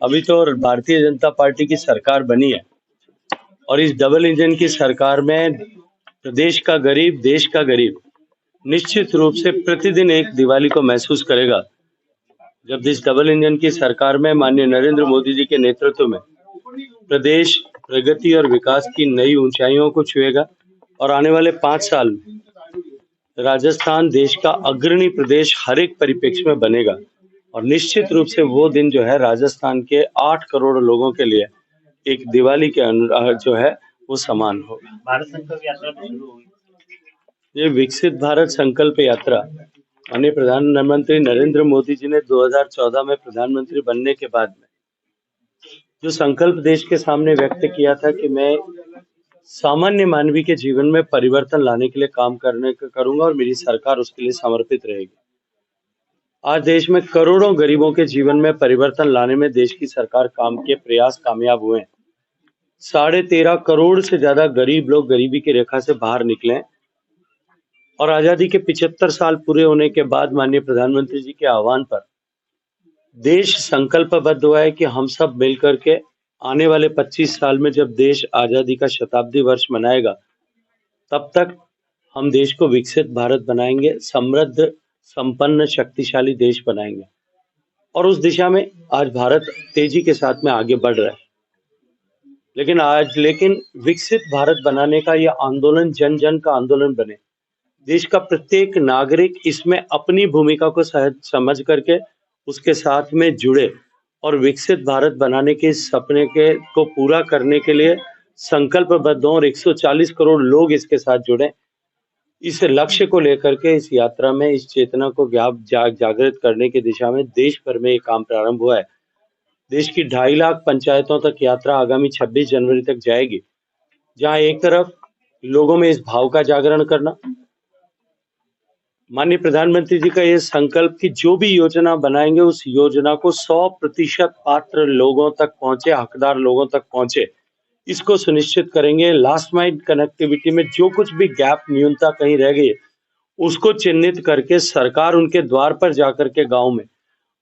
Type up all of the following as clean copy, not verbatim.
अभी तो भारतीय जनता पार्टी की सरकार बनी है और इस डबल इंजन की सरकार में प्रदेश का गरीब, देश का गरीब निश्चित रूप से प्रतिदिन एक दिवाली को महसूस करेगा जब इस डबल इंजन की सरकार में माननीय नरेंद्र मोदी जी के नेतृत्व में प्रदेश प्रगति और विकास की नई ऊंचाइयों को छुएगा और आने वाले 5 साल में राजस्थान देश का अग्रणी प्रदेश हर एक परिप्रेक्ष्य में बनेगा और निश्चित रूप से वो दिन जो है राजस्थान के 8 करोड़ लोगों के लिए एक दिवाली के जो है वो समान होगा। भारत संकल्प यात्रा शुरू होगी। ये विकसित भारत संकल्प यात्रा माननीय प्रधानमंत्री नरेंद्र मोदी जी ने 2014 में प्रधानमंत्री बनने के बाद में जो संकल्प देश के सामने व्यक्त किया था कि मैं सामान्य मानवी के जीवन में परिवर्तन लाने के लिए काम करूंगा और मेरी सरकार उसके लिए समर्पित रहेगी। आज देश में करोड़ों गरीबों के जीवन में परिवर्तन लाने में देश की सरकार काम के प्रयास कामयाब हुए हैं। 13.5 करोड़ से ज्यादा गरीब लोग गरीबी की रेखा से बाहर निकले और आजादी के 75 साल पूरे होने के बाद माननीय प्रधानमंत्री जी के आह्वान पर देश संकल्पबद्ध हुआ है कि हम सब मिलकर के आने वाले 25 साल में जब देश आजादी का शताब्दी वर्ष मनाएगा तब तक हम देश को विकसित भारत बनाएंगे, समृद्ध, संपन्न, शक्तिशाली देश बनाएंगे और उस दिशा में आज भारत तेजी के साथ में आगे बढ़ रहा है। लेकिन विकसित भारत बनाने का यह आंदोलन जन जन का आंदोलन बने, देश का प्रत्येक नागरिक इसमें अपनी भूमिका को समझ करके उसके साथ में जुड़े और विकसित भारत बनाने के सपने को पूरा करने के लिए संकल्पबद्ध हो और 140 करोड़ लोग इसके साथ जुड़े। इस लक्ष्य को लेकर के इस यात्रा में इस चेतना को जागृत करने की दिशा में देश भर में ये काम प्रारंभ हुआ है। देश की 2.5 लाख पंचायतों तक यात्रा आगामी 26 जनवरी तक जाएगी, जहां एक तरफ लोगों में इस भाव का जागरण करना, माननीय प्रधानमंत्री जी का ये संकल्प कि जो भी योजना बनाएंगे उस योजना को 100% पात्र लोगों तक पहुंचे, हकदार लोगों तक पहुंचे, इसको सुनिश्चित करेंगे। लास्ट माइल कनेक्टिविटी में जो कुछ भी गैप, न्यूनता कहीं रह गई उसको चिन्हित करके सरकार उनके द्वार पर जाकर के गांव में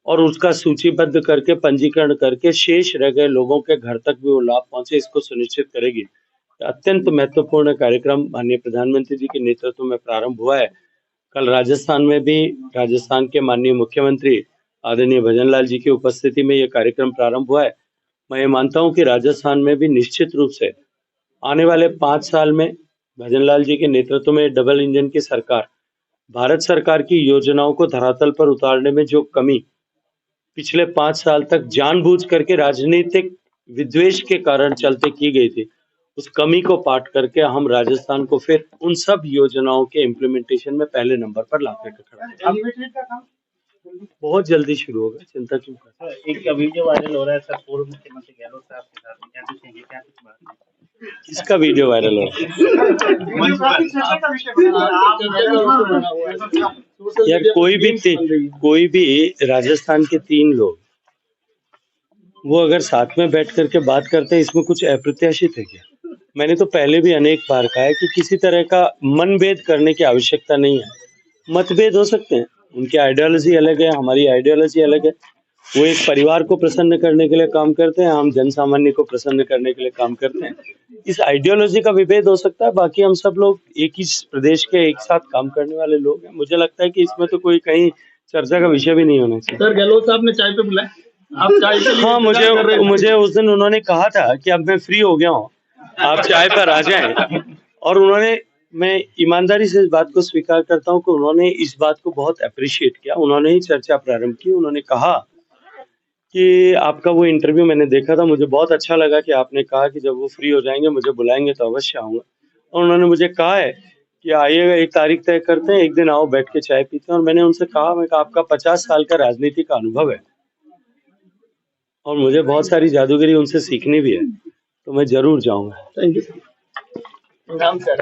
और उसका सूचीबद्ध करके पंजीकरण करके शेष रह गए लोगों के घर तक भी वो लाभ पहुंचे, इसको सुनिश्चित करेगी। अत्यंत महत्वपूर्ण कार्यक्रम माननीय प्रधानमंत्री जी के नेतृत्व में प्रारंभ हुआ है। कल राजस्थान में भी राजस्थान के माननीय मुख्यमंत्री आदरणीय भजनलाल जी की उपस्थिति में यह कार्यक्रम प्रारंभ हुआ है। मैं ये मानता हूं कि राजस्थान में भी निश्चित रूप से आने वाले 5 साल में भजनलाल जी के नेतृत्व में डबल इंजन की सरकार भारत सरकार की योजनाओं को धरातल पर उतारने में जो कमी पिछले 5 साल तक जानबूझ करके राजनीतिक विद्वेष के कारण चलते की गई थी, उस कमी को पाट करके हम राजस्थान को फिर उन सब योजनाओं के इम्प्लीमेंटेशन में पहले नंबर पर ला करके खड़ा है। बहुत जल्दी शुरू होगा, चिंता क्यों कर। एक वीडियो वायरल हो रहा है सर, पूर्व मुख्यमंत्री गहलोत साहब के साथ में, क्या पूछेंगे, क्या कुछ बात है? किसका वीडियो वायरल हो रहा है? यार कोई भी राजस्थान के 3 लोग वो अगर साथ में बैठ करके बात करते हैं, इसमें कुछ अप्रत्याशित है क्या? मैंने तो पहले भी अनेक बार कहा है कि किसी तरह का मनभेद करने की आवश्यकता नहीं है। मतभेद हो सकते हैं, उनकी आइडियोलॉजी अलग है, हमारी आइडियोलॉजी अलग है। वो एक परिवार को प्रसन्न करने के लिए काम करते हैं, हम जन सामान्य को प्रसन्न करने के लिए काम करते हैं। इस आइडियोलॉजी का विभेद हो सकता है, बाकी हम सब लोग एक ही प्रदेश के एक साथ काम करने वाले लोग हैं। मुझे लगता है कि इसमें तो कोई कहीं चर्चा का विषय भी नहीं होना चाहिए। सर, गहलोत साहब ने चाय पे बुलाया, आप चाय के लिए? हाँ, मुझे उस दिन उन्होंने कहा था कि अब मैं फ्री हो गया हूँ, आप चाय पर आ जाएं। और मैं ईमानदारी से इस बात को स्वीकार करता हूँ कि उन्होंने इस बात को बहुत अप्रिशिएट किया। उन्होंने ही चर्चा प्रारंभ की। उन्होंने कहा कि आपका वो इंटरव्यू मैंने देखा था, मुझे बहुत अच्छा लगा कि आपने कहा कि जब वो फ्री हो जाएंगे मुझे बुलाएंगे तो अवश्य आऊंगा। और उन्होंने मुझे कहा है कि आइएगा, एक तारीख तय करते हैं, एक दिन आओ, बैठ के चाय पीते हैं। और मैंने उनसे कहा, आपका 50 साल का राजनीति का अनुभव है और मुझे बहुत सारी जादूगरी उनसे सीखनी भी है, तो मैं जरूर जाऊंगा। Thank you. राम सर।